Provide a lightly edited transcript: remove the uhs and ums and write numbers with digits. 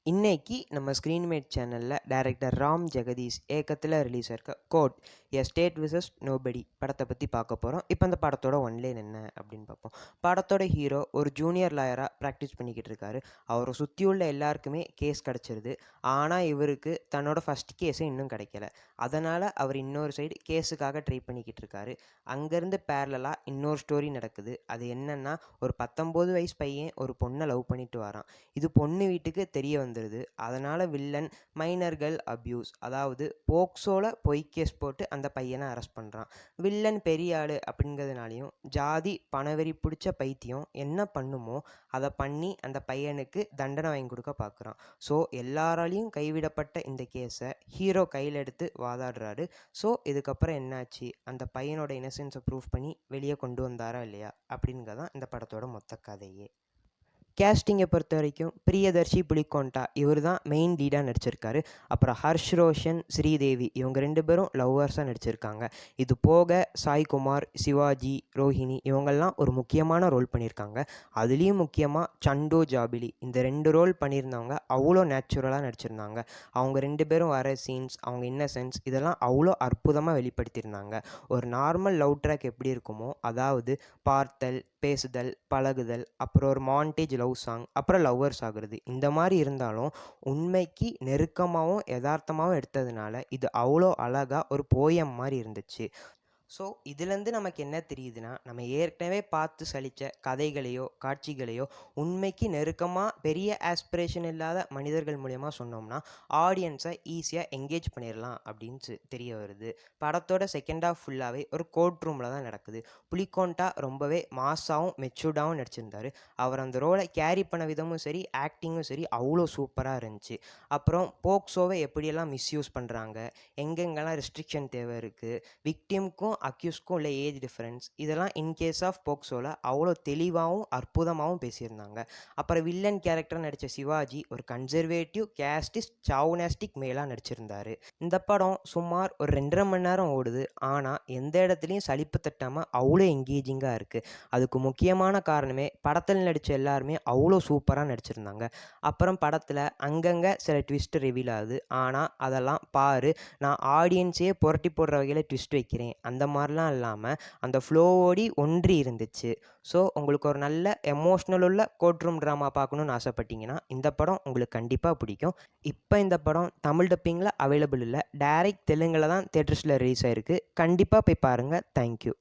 இன்னைக்கு நம்ம ஸ்க்ரீன்மேட் சேனலில் டைரக்டர் ராம் ஜெகதீஷ் ஏக்கத்தில் ரிலீஸ் ஆயிருக்க court a state vs nobody படத்தை பற்றி பார்க்க போகிறோம். இப்போ அந்த படத்தோட ஒன்லைன் என்ன அப்படின்னு பார்ப்போம். படத்தோட ஹீரோ ஒரு ஜூனியர் லாயராக ப்ராக்டிஸ் பண்ணிக்கிட்டு இருக்காரு. அவரை சுற்றியுள்ள எல்லாருக்குமே கேஸ் கிடச்சிருது. ஆனால் இவருக்கு தன்னோட ஃபஸ்ட் கேஸே இன்னும் கிடைக்கல. அதனால் அவர் இன்னொரு சைடு கேஸுக்காக ட்ரை பண்ணிக்கிட்டு இருக்காரு. அங்கேருந்து பேரலாக இன்னொரு ஸ்டோரி நடக்குது. அது என்னன்னா, ஒரு 19 வயசு பையன் ஒரு பொண்ணை லவ் பண்ணிட்டு வரான். இது பொண்ணு வீட்டுக்கு தெரிய வந்துடுது. அதனால் வில்லன் மைனர்கள் அப்யூஸ், அதாவது போக்சோல பொய் கேஸ் போட்டு அந்த பையனை அரெஸ்ட் பண்ணுறான். வில்லன் பெரிய ஆள் அப்படிங்கிறதுனாலையும் ஜாதி பணவெறி பிடிச்ச பைத்தியம் என்ன பண்ணுமோ அதை பண்ணி அந்த பையனுக்கு தண்டனை வாங்கி கொடுக்க பார்க்குறான். ஸோ எல்லாராலையும் கைவிடப்பட்ட இந்த கேஸை ஹீரோ கையில் எடுத்து வாதாடுறாரு. ஸோ இதுக்கப்புறம் என்னாச்சு, அந்த பையனோட இன்னசென்ஸை ப்ரூவ் பண்ணி வெளியே கொண்டு வந்தாரா இல்லையா அப்படிங்கிறதான் இந்த படத்தோட மொத்த கதையே. கேஸ்டிங்கை பொறுத்த வரைக்கும் பிரியதர்ஷி புலிகோண்டா இவர் தான் மெயின் லீடாக நடிச்சிருக்காரு. அப்புறம் ஹர்ஷ் ரோஷன், ஸ்ரீதேவி இவங்க 2 பேரும் லவ்வர்ஸாக நடிச்சிருக்காங்க. இது போக சாய்குமார், சிவாஜி, ரோஹிணி இவங்கெல்லாம் ஒரு முக்கியமான ரோல் பண்ணியிருக்காங்க. அதுலேயும் முக்கியமாக சண்டு ஜாபிலி இந்த 2 ரோல் பண்ணியிருந்தவங்க அவ்வளோ நேச்சுரலாக நடிச்சிருந்தாங்க. அவங்க 2 பேரும் வர சீன்ஸ், அவங்க இன்னசென்ஸ் இதெல்லாம் அவ்வளோ அற்புதமாக வெளிப்படுத்தியிருந்தாங்க. ஒரு நார்மல் லவ் ட்ராக் எப்படி இருக்குமோ, அதாவது பார்த்தல், பேசுதல், பழகுதல், அப்புறம் ஒரு மாண்டேஜ் லவ் சாங், அப்புறம் லவ்வர்ஸ் ஆகுறது, இந்த மாதிரி இருந்தாலும் உண்மைக்கு நெருக்கமாகவும் யதார்த்தமாகவும் எடுத்ததுனால இது அவ்வளோ அழகாக ஒரு போயம் மாதிரி இருந்துச்சு. ஸோ இதுலேருந்து நமக்கு என்ன தெரியுதுன்னா, நம்ம ஏற்கனவே பார்த்து சலித்த கதைகளையோ காட்சிகளையோ உண்மைக்கு நெருக்கமாக பெரிய ஆஸ்பிரேஷன் இல்லாத மனிதர்கள் மூலயமா சொன்னோம்னா ஆடியன்ஸை ஈஸியாக என்கேஜ் பண்ணிடலாம் அப்படின்னு தெரிய வருது. படத்தோட செகண்ட் ஹாஃப் ஃபுல்லாகவே ஒரு கோர்ட் ரூமில் தான் நடக்குது. புலிகோண்டா ரொம்பவே மாஸாகவும் மெச்சூர்டாகவும் நடிச்சிருந்தார். அவர் அந்த ரோலை கேரி பண்ண விதமும் சரி, ஆக்டிங்கும் சரி அவ்வளோ சூப்பராக இருந்துச்சு. அப்புறம் போக்சோவை எப்படியெல்லாம் மிஸ்யூஸ் பண்ணுறாங்க, எங்கெங்கெல்லாம் ரெஸ்ட்ரிக்ஷன் தேவை இருக்குது, விக்டிம்க்கும் அக்யூஸ்க்கும் உள்ள ஏஜ் டிஃப்ரென்ஸ், இதெல்லாம் இன்கேஸ் ஆஃப் போக்சோவில் அவ்வளோ தெளிவாகவும் அற்புதமாகவும் பேசியிருந்தாங்க. அப்புறம் வில்லன் கேரக்டர் நடித்த சிவாஜி ஒரு கன்சர்வேட்டிவ் கேஸ்டிஸ்ட் சாவுனாஸ்டிக் மேலாக நடிச்சிருந்தார். இந்த படம் சுமார் ஒரு 2.5 மணி நேரம் ஓடுது. ஆனால் எந்த இடத்துலையும் சலிப்பு தட்டாமல் அவ்வளோ என்கேஜிங்காக இருக்குது. அதுக்கு முக்கியமான காரணமே படத்தில் நடித்த எல்லாருமே அவ்வளோ சூப்பராக நடிச்சிருந்தாங்க. அப்புறம் படத்தில் அங்கங்கே சில ட்விஸ்ட் ரிவீல் ஆகுது. ஆனால் அதெல்லாம் பாரு, நான் ஆடியன்ஸையே புரட்டி போடுற வகையில் ட்விஸ்ட் வைக்கிறேன் அந்த மாதிரிலாம் இல்லாமல் அந்த ஃப்ளோவோடி ஒன்றி இருந்துச்சு. ஸோ உங்களுக்கு ஒரு நல்ல எமோஷ்னல் உள்ள கோர்ட் ரூம் ட்ராமா பார்க்கணுன்னு ஆசைப்பட்டீங்கன்னா இந்த படம் உங்களுக்கு கண்டிப்பாக பிடிக்கும். இப்போ இந்த படம் தமிழ் டப்பிங்கில் அவைலபிள் இல்லை, டைரக்ட் தெலுங்கில் தான் தேட்டர்ஸில் ரிலீஸ் ஆகிருக்கு. கண்டிப்பாக போய் பாருங்கள். தேங்க்யூ.